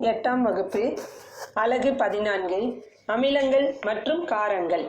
8ஆம் வகுப்பு அலகு 14 அமிலங்கள் மற்றும் காரங்கள்.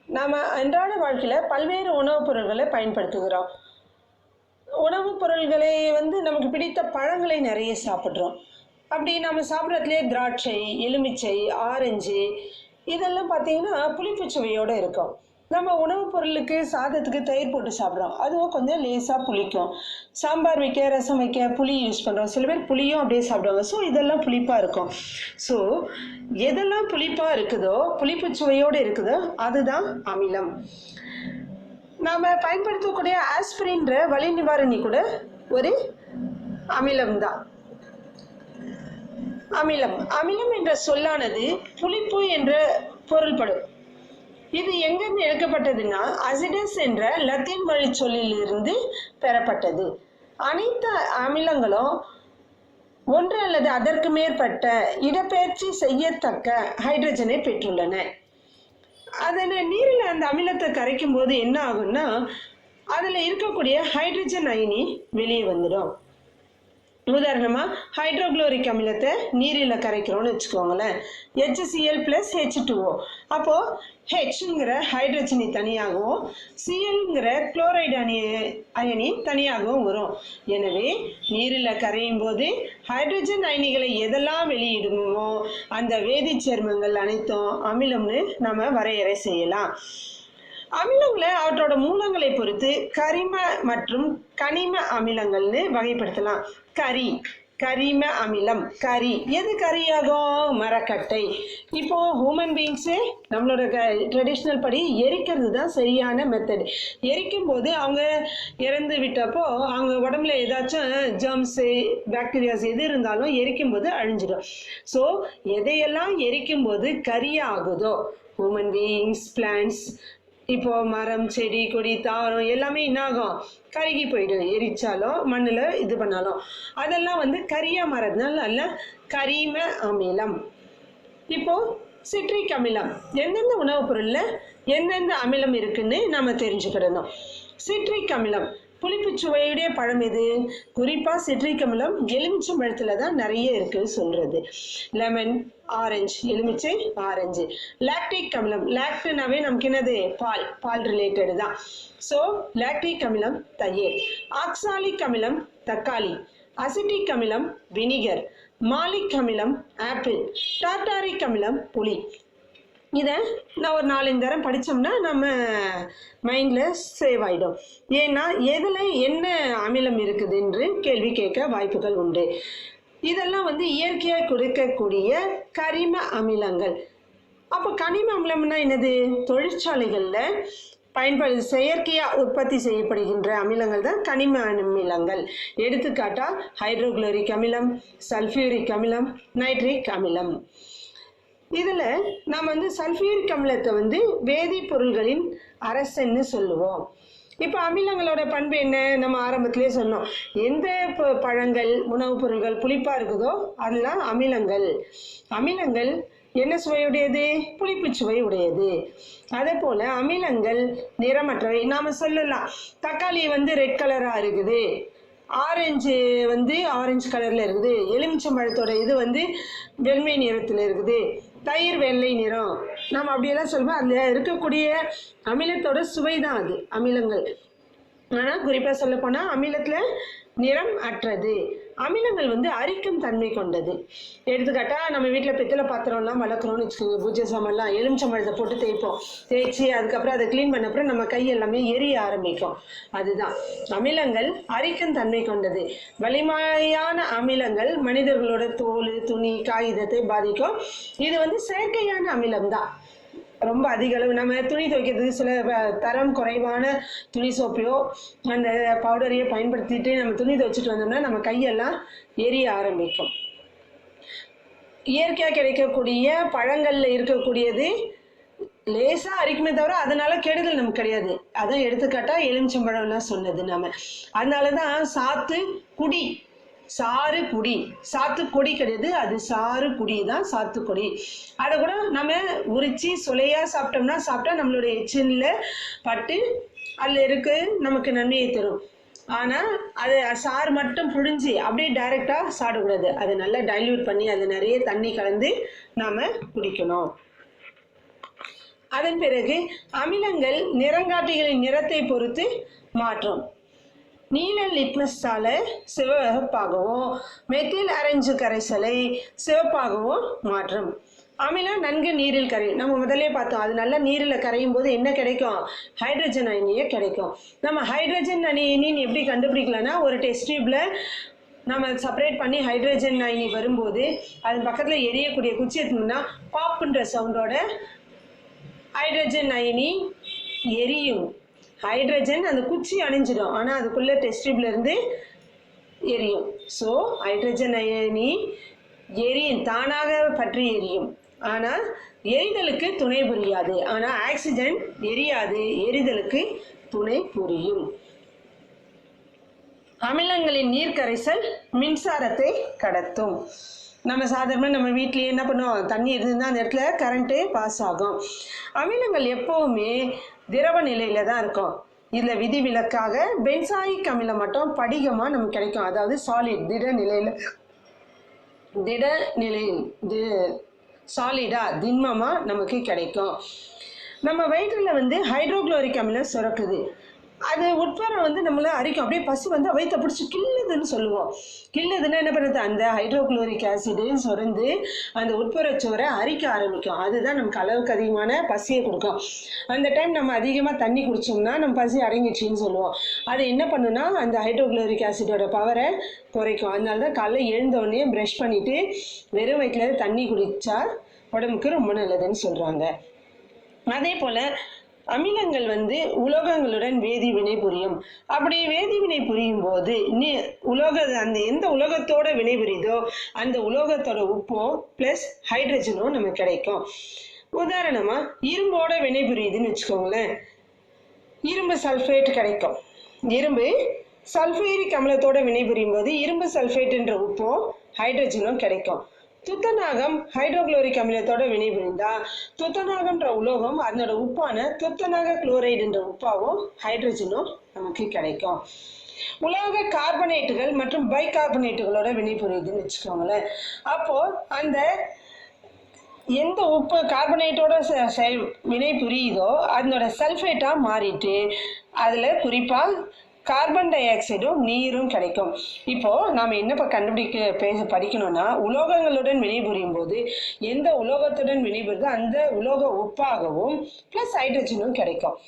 நாம் அன்றாட வாழ்க்கையில் பல்வேறு உணவுப் பொருட்களை பயன்படுத்துகிறோம். உணவுப் பொருள்களை நமக்கு பிடித்த பழங்களை நிறைய சாப்பிட்றோம். அப்படி நம்ம சாப்பிட்றதுலேயே திராட்சை, எலுமிச்சை, ஆரஞ்சு இதெல்லாம் பார்த்திங்கன்னா புளிப்பு சுவையோடு இருக்கும். நம்ம உணவுப் பொருளுக்கு சாதத்துக்கு தயிர் போட்டு சாப்பிட்றோம், அதுவும் கொஞ்சம் லேசாக புளிக்கும். சாம்பார் வைக்க, ரசம் வைக்க புளி யூஸ் பண்ணுறோம். சில பேர் புளியும் அப்படியே சாப்பிடுவாங்க. ஸோ இதெல்லாம் புளிப்பாக இருக்கும். ஸோ எதெல்லாம் புளிப்பாக இருக்குதோ, புளிப்பு சுவையோடு இருக்குதோ அதுதான் அமிலம். நாம் பயன்படுத்தக்கூடிய ஆஸ்பிரின்ற வலி நிவாரணி கூட ஒரு அமிலம்தான். அமிலம் என்ற சொல்லானது புளிப்பு என்ற பொருள்படும். இது எங்கிருந்து எடுக்கப்பட்டதுன்னா அசிடஸ் என்ற லத்தீன் மொழி சொல்லிலிருந்து பெறப்பட்டது. அனைத்து அமிலங்களும் ஒன்று அல்லது அதற்கு மேற்பட்ட இடப்பெயர்ச்சி செய்யத்தக்க ஹைட்ரஜனை பெற்றுள்ளன. அதில் நீரில் அந்த அமிலத்தை கரைக்கும் போது என்ன ஆகும்னா அதில் இருக்கக்கூடிய ஹைட்ரஜன் அயனி வெளியே வந்துடும். உதாரணமாக ஹைட்ரோக்ளோரிக் அமிலத்தை நீரில் கரைக்கிறோன்னு வச்சுக்கோங்களேன், HCl + H2O. அப்போது ஹெச்ங்கிற ஹைட்ரஜனி தனியாகவும் சிஎல்ங்கிற குளோரைடு அயனி தனியாகவும் வரும். எனவே நீரில் கரையும் போது ஹைட்ரஜன் அயனிகளை எதெல்லாம் வெளியிடுமோ அந்த வேதிச்சேர்மங்கள் அனைத்தும் அமிலம்னு நம்ம வரையறை செய்யலாம். அமிலங்களை அவற்றோட மூலங்களை பொறுத்து கரிம மற்றும் கனிம அமிலங்கள்னு வகைப்படுத்தலாம். கரிம அமிலம், எது கரியாகும்? மரக்கட்டை. இப்போ ஹியூமன் பீயிங்ஸு நம்மளோட ட்ரெடிஷ்னல் படி எரிக்கிறது தான் சரியான மெத்தட். எரிக்கும் போது அவங்க இறந்து விட்டப்போ அவங்க உடம்புல ஏதாச்சும் ஜெர்ம்ஸு, பாக்டீரியாஸ் எது இருந்தாலும் எரிக்கும் போது அழிஞ்சிடும். ஸோ எதையெல்லாம் எரிக்கும் போது கரியாகுதோ, ஹியூமன் பீயிங்ஸ், பிளான்ட்ஸ், இப்போ மரம், செடி, கொடி, தாவரம் எல்லாமே என்னாகும்? கருகி போயிடும். எரிச்சாலும் மண்ணில் இது பண்ணாலும் அதெல்லாம் கரியா மரத்தினால அல்ல கரிம அமிலம். இப்போ சிட்ரிக் அமிலம், எந்தெந்த உணவுப் பொருளில் எந்தெந்த அமிலம் இருக்குன்னு நம்ம தெரிஞ்சுக்கிடணும். சிட்ரிக் அமிலம் புளிப்பு சுவையுடைய பழம் எது? குறிப்பாக சிட்ரிக் அமிலம் எலுமிச்சம் பழத்தில் தான் நிறைய இருக்குன்னு சொல்கிறது. லெமன், ஆரஞ்சு, எலுமிச்சை, ஆரஞ்சு. லாக்டிக் அமிலம், லாக்டுனாவே நமக்கு என்னது? பால் ரிலேட்டடு தான். ஸோ லாக்டிக் அமிலம் தயிர். ஆக்சாலிக் அமிலம் தக்காளி. அசிட்டிக் அமிலம் வினிகர். மாலிக் அமிலம் ஆப்பிள். டார்டாரிக் அமிலம் புளி. இதை நான் ஒரு 4-5 தரம் படித்தோம்னா நம்ம மைண்டில் சேவ் ஆகிடும். ஏன்னா எதில் என்ன அமிலம் இருக்குது என்று கேள்வி கேட்க வாய்ப்புகள் உண்டு. இதெல்லாம் இயற்கையாக கொடுக்கக்கூடிய கரிம அமிலங்கள். அப்போ கனிம அமிலம்னா என்னது? தொழிற்சாலைகளில் செயற்கையாக உற்பத்தி செய்யப்படுகின்ற அமிலங்கள் தான் கனிம அமிலங்கள். எடுத்துக்காட்டாக ஹைட்ரோக்ளோரிக் அமிலம், சல்ஃபியூரிக் அமிலம், நைட்ரிக் அமிலம். இதில் நாம் சல்ஃபியூரிக் அமிலத்தை வேதிப்பொருள்களின் அரசன்னு சொல்லுவோம். இப்போ அமிலங்களோட பண்பு என்ன? நம்ம ஆரம்பத்திலே சொன்னோம், எந்த பழங்கள், உணவுப் பொருள்கள் புளிப்பாக இருக்குதோ அதெல்லாம் அமிலங்கள். அமிலங்கள் என்ன சுவையுடையது? புளிப்பு சுவை உடையது. அதே போல் அமிலங்கள் நிறமற்றவை. நாம் சொல்லலாம், தக்காளி ரெட் கலராக இருக்குது, ஆரஞ்சு ஆரஞ்சு கலரில் இருக்குது, எலுமிச்சம்பழத்தோட இது வெண்மை நிறத்தில் இருக்குது, தயிர் வெள்ளை நிறம். நாம் அப்படியெல்லாம் சொல்லுவோம். அதில் இருக்கக்கூடிய அமிலத்தோட சுவை தான் அது அமிலங்கள். ஆனால் குறிப்பாக சொல்லப்போனால் அமிலத்தில் நிறம் அற்றது. அமிலங்கள் அரிக்கும் தன்மை கொண்டது. எடுத்துக்காட்டால் நம்ம வீட்டில் பித்தளை பாத்திரம்லாம் வளர்க்குறோன்னு வச்சுக்கோங்க, பூஜை சாமான்லாம் எலுமிச்சம்பழத்தை போட்டு தேய்ச்சி அதுக்கப்புறம் அதை க்ளீன் பண்ண அப்புறம் நம்ம கை எல்லாமே எரிய ஆரம்பிக்கும். அதுதான் அமிலங்கள் அரிக்கும் தன்மை கொண்டது. வலிமையான அமிலங்கள் மனிதர்களோட தோல், துணி, காகிதத்தை பாதிக்கும். இது செயற்கையான அமிலம் தான். ரொம்ப அதிக அளவு நம்ம துணி துவைக்கிறதுக்கு சில தரம் குறைவான துணி சோப்பையோ அந்த பவுடரையோ பயன்படுத்திட்டு நம்ம துணி துவைச்சிட்டு வந்தோம்னா நம்ம கையெல்லாம் எரிய ஆரம்பிக்கும். இயற்கையாக கிடைக்கக்கூடிய பழங்களில் இருக்கக்கூடியது லேசாக அரிக்குமே தவிர அதனால கெடுதல் நமக்கு கிடையாது. அதான் எடுத்துக்காட்டால் எலுமிச்சம்பழம்லாம் சொன்னது நம்ம. அதனால தான் சாத்துக்குடி கிடையாது, அது சாறுகுடி தான், சாத்துக்குடி. அதை கூட நம்ம உரிச்சு சுளையாக சாப்பிட்டா நம்மளுடைய எச்சிலில் பட்டு அதில் நமக்கு நன்மையை தரும். ஆனால் அது சாறு மட்டும் புழிஞ்சு அப்படியே டைரெக்டாக சாப்பிடக்கூடாது. அதை நல்லா டைல்யூட் பண்ணி அதில் நிறைய தண்ணி கலந்து நாம் குடிக்கணும். அதன் பிறகு அமிலங்கள் நிறங்காட்டிகளின் நிறத்தை பொறுத்து மாற்றும். நீல லிட்மஸால சிவப்பாகவும் மெத்தில் ஆரஞ்சு கரைசலை சிவப்பாகவும் மாற்றும். அமிலம் நன்கு நீரில் கரையும். நம்ம முதலே பார்த்தோம், அது நல்லா நீரில் கரையும் போது என்ன கிடைக்கும்? ஹைட்ரஜன் அயனியே கிடைக்கும். நம்ம ஹைட்ரஜன் அயனின்னு எப்படி கண்டுபிடிக்கலாம்னா, ஒரு டெஸ்ட் டியூப்ல நம்ம செப்பரேட் பண்ணி ஹைட்ரஜன் அயனி வரும்போது அது பக்கத்தில் எரியக்கூடிய குச்சி எடுத்தோம்னா பாப்புன்ற சவுண்டோட ஹைட்ரஜன் அயனி எரியும். ஹைட்ரஜன் அந்த குச்சி அணிஞ்சிடும், ஆனால் அதுக்குள்ளே டெஸ்ட் டியூப்ல இருந்து எரியும். ஸோ ஹைட்ரஜன் அயனி எரியும், தானாக பற்றி எரியும். ஆனால் எரிதலுக்கு துணை புரியாது. ஆனால் ஆக்சிஜன் எரியாது, எரிதலுக்கு துணை புரியும். அமிலங்களின் நீர் கரைசல் மின்சாரத்தை கடத்தும். நம்ம சாதாரணமாக நம்ம வீட்லேயே என்ன பண்ணுவோம், தண்ணி இருந்தால் அந்த இடத்துல கரண்ட்டு பாஸ் ஆகும். அமிலங்கள் எப்போவுமே திரவ நிலையில் தான் இருக்கும். இதில் விதிவிலக்காக பென்சாயிக் அமிலம் மட்டும் படிகமாக நமக்கு கிடைக்கும். அதாவது சாலிட் திட நிலையில் சாலிடா திண்மமாக நமக்கு கிடைக்கும். நம்ம வயிற்றில் ஹைட்ரோக்ளோரிக் அமிலம் சுரக்குது. அது உட்புறம் நம்மளை அரிக்கும். அப்படியே பசி வயிற்ற பிடிச்சி கிள்ளுதுன்னு சொல்லுவோம். கிள்ளுதுன்னா என்ன பண்ணுறது, அந்த ஹைட்ரோக்ளோரிக் ஆசிடு சுரந்து அந்த உட்புறச்சுவரை அரிக்க ஆரம்பிக்கும். அதுதான் நமக்கு அளவுக்கு அதிகமான பசியை கொடுக்கும். அந்த டைம் நம்ம அதிகமாக தண்ணி குடிச்சோம்னா நம்ம பசி அடங்கிடுச்சின்னு சொல்லுவோம். அது என்ன பண்ணுன்னா அந்த ஹைட்ரோக்ளோரிக் ஆசிடோட பவரை குறைக்கும். அதனால தான் காலைல எழுந்தோடனே ப்ரஷ் பண்ணிவிட்டு வெறும் வயிற்றுல தண்ணி குடித்தா உடம்புக்கு ரொம்ப நல்லதுன்னு சொல்கிறாங்க. அதே போல் அமிலங்கள் உலோகங்களுடன் வேதிவினை புரியும். அப்படி வேதிவினை புரியும் போது அந்த எந்த உலோகத்தோட வினை புரியுதோ அந்த உலோகத்தோட உப்போ பிளஸ் ஹைட்ரஜனோ நமக்கு கிடைக்கும். உதாரணமா இரும்போட வினை புரியுதுன்னு வச்சுக்கோங்களேன், இரும்பு சல்ஃபேட் கிடைக்கும். இரும்பு சல்ஃபூரிக் அமிலத்தோட வினை புரியும் போது இரும்பு சல்ஃபேட்ன்ற உப்போ ஹைட்ரஜனும் கிடைக்கும். துத்தநாகம் ஹைட்ரோக்ளோரிக் அமிலத்தோட வினை புரிந்தா துத்தநாகம்ன்ற உலோகம் அதனோட உப்பான துத்தநாக குளோரைடுன்ற உப்பாவும் ஹைட்ரஜனும் நமக்கு கிடைக்கும். உலோக கார்பனேட்டுகள் மற்றும் பைகார்பனேட்டுகளோட வினை புரியுதுன்னு வச்சுக்கோங்களேன். அப்போ அந்த எந்த உப்பு கார்பனேட்டோட வினை புரியுதோ அதனோட சல்ஃபேட்டா மாறிட்டு அதுல குறிப்பா கார்பன் டை ஆக்சைடும் நீரும் கிடைக்கும். இப்போ நாம என்ன படிக்கணும்னா, உலோகங்களுடன் வினைபுரியும் போது எந்த உலோகத்துடன் வினைபுரியுதோ அந்த உலோக உப்பாகவும் பிளஸ் ஹைட்ரஜனும் கிடைக்கும்.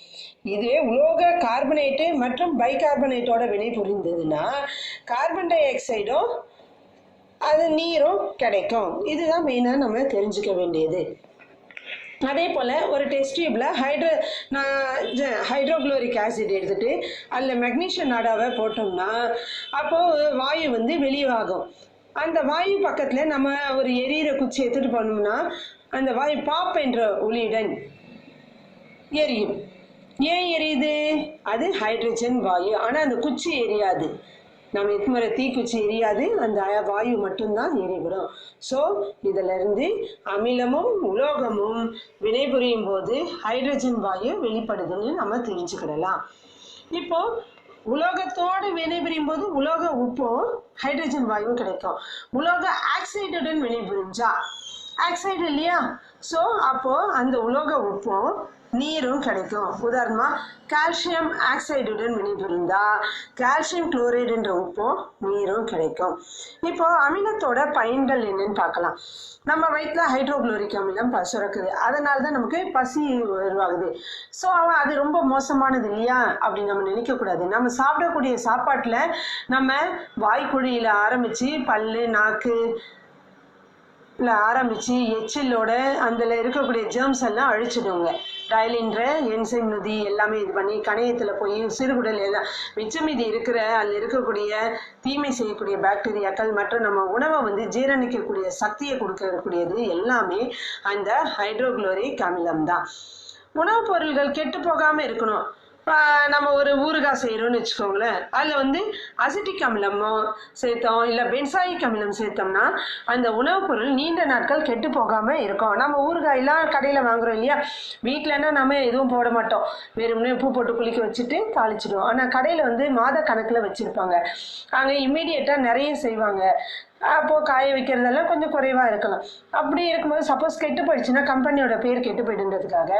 இதுவே உலோக கார்பனேட்டு மற்றும் பைகார்பனேட்டோட வினை புரிந்ததுன்னா கார்பன் டை ஆக்சைடும் அது நீரும் கிடைக்கும். இதுதான் மெயினா நம்ம தெரிஞ்சுக்க வேண்டியது. அதே போல் ஒரு டெஸ்ட் டியூப்ல ஹைட்ரோக்ளோரிக் ஆசிட் எடுத்துட்டு அதில் மெக்னீஷியம் நாடாவை போட்டோம்னா அப்போது வாயு வெளியாகும். அந்த வாயு பக்கத்தில் நம்ம ஒரு எரியிற குச்சி எடுத்துட்டு போனோம்னா அந்த வாயு பாப் என்ற ஒளியுடன் எரியும். ஏன் எரியுது? அது ஹைட்ரஜன் வாயு. ஆனால் அந்த குச்சி எரியாது. நம்ம எத்துமுறை தீக்குச்சி எரியாது, அந்த வாயு மட்டும்தான் எரிவிடும். ஸோ இதிலிருந்து அமிலமும் உலோகமும் வினைபுரியும் போது ஹைட்ரஜன் வாயு வெளிப்படுதுன்னு நம்ம தெரிஞ்சுக்கிடலாம். இப்போ உலோகத்தோடு வினைபுரியும் போது உலோக உப்பும் ஹைட்ரஜன் வாயுவும் கிடைக்கும். உலோக ஆக்சைடுடன் வினைபுரிஞ்சா ஆக்சைடு இல்லையா, ஸோ அப்போ அந்த உலோக உப்பும் நீரும் கிடைக்கும். உதாரணமா கால்சியம் ஆக்சைடுடன் வினைபுரிந்தா கால்சியம் குளோரைடுன்ற உப்பும் நீரும் கிடைக்கும். இப்போ அமிலத்தோட பயன்கள் என்னன்னு பார்க்கலாம். நம்ம வயிற்றுல ஹைட்ரோக்ளோரிக் அமிலம் சுரக்குது, அதனால தான் நமக்கு பசி உருவாகுது. ஸோ அது ரொம்ப மோசமானது இல்லையா அப்படி நம்ம நினைக்கக்கூடாது. நம்ம சாப்பிடக்கூடிய சாப்பாட்டில் நம்ம வாய்க்குழியில் ஆரம்பித்து பல்லு நாக்கு ஆரம்பித்து எச்சிலோட அதில் இருக்கக்கூடிய ஜெர்ம்ஸ் எல்லாம் அழிச்சிடுங்க. டைலின்ற என்சைம் நொதி எல்லாமே இது பண்ணி கணையத்தில் போய் சிறுகுடல் எல்லாம் மிச்சம் மீதி இருக்கிற அதில் இருக்கக்கூடிய தீமை செய்யக்கூடிய பாக்டீரியாக்கள் மற்றும் நம்ம உணவை ஜீரணிக்கக்கூடிய சக்தியை கொடுக்கக்கூடியது எல்லாமே அந்த ஹைட்ரோக்ளோரிக் அமிலம் தான். உணவுப் பொருள்கள் கெட்டு போகாமல் இருக்கணும். நம்ம ஒரு ஊறுகாய் செய்கிறோம்னு வச்சுக்கோங்களேன், அதில் வந்து அசிட்டிக் அமிலமோ சேர்த்தோம் இல்லை பென்சாயிக் அமிலம் சேர்த்தோம்னா அந்த உணவுப் பொருள் நீண்ட நாட்கள் கெட்டு போகாமல் இருக்கும். நம்ம ஊறுகாயெல்லாம் கடையில் வாங்குறோம் இல்லையா, வீட்டிலன்னா நம்ம எதுவும் போட மாட்டோம், வெறும்னே உப்பு போட்டு குளிக்க வச்சுட்டு தாளிச்சிடுவோம். ஆனால் கடையில் வந்து மாத கணக்கில் வச்சுருப்பாங்க, அங்கே இம்மீடியட்டாக நிறைய செய்வாங்க. அப்போது காய வைக்கிறதெல்லாம் கொஞ்சம் குறைவாக இருக்கலாம். அப்படி இருக்கும்போது சப்போஸ் கெட்டு போயிடுச்சுன்னா கம்பெனியோட பேர் கெட்டு போயிடுன்றதுக்காக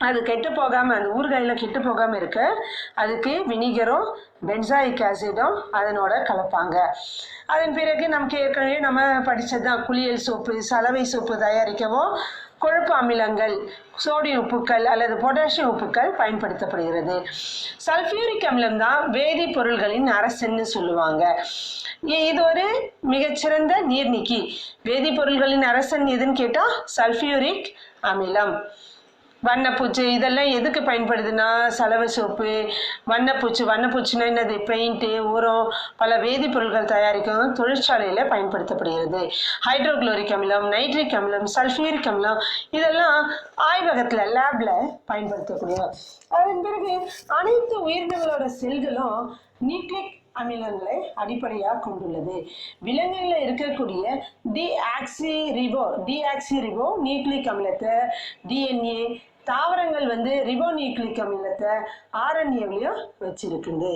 அது கெட்டு போகாமல், அந்த ஊறுகாயில் கெட்டு போகாமல் இருக்க அதுக்கு வினிகரும் பென்சாயிக் ஆசிடும் அதனோட கலப்பாங்க. அதன் பிறகு நமக்கு ஏற்கனவே நம்ம படித்தது தான், குளியல் சோப்பு, சலவை சோப்பு தயாரிக்கவும் கொழுப்பு அமிலங்கள், சோடியம் உப்புக்கள் அல்லது பொட்டாசியம் உப்புக்கள் பயன்படுத்தப்படுகிறது. சல்ஃபியூரிக் அமிலம் தான் வேதிப்பொருள்களின் அரசன்னு சொல்லுவாங்க. இது ஒரு மிகச்சிறந்த நீர்நீக்கி. வேதிப்பொருள்களின் அரசன் எதுன்னு கேட்டால் சல்ஃபியூரிக் அமிலம். வண்ணப்பூச்சு இதெல்லாம் எதுக்கு பயன்படுதுன்னா சலவை சோப்பு, வண்ணப்பூச்சுன்னா என்னது, பெயிண்ட்டு, உரம், பல வேதிப்பொருட்கள் தயாரிக்கும் தொழிற்சாலையில் பயன்படுத்தப்படுகிறது. ஹைட்ரோகுளோரிக் அமிலம், நைட்ரிக் அமிலம், சல்ஃபியூரிக் அமிலம் இதெல்லாம் ஆய்வகத்தில் லேபில் பயன்படுத்தக்கூடிய. அதன் பிறகு அனைத்து உயிரினங்களோட செல்களும் நியூக்ளிக் அமிலங்களை அடிப்படையாக கொண்டுள்ளது. விலங்குகளில் இருக்கக்கூடிய டிஆக்சிரிபோ நியூக்ளிக் அமிலத்தை டிஎன்ஏ, தாவரங்கள் வந்து ரிபோ நியூக்ளிக் அமிலத்தை ஆர்என்ஏவிலையும் வச்சிருக்குது.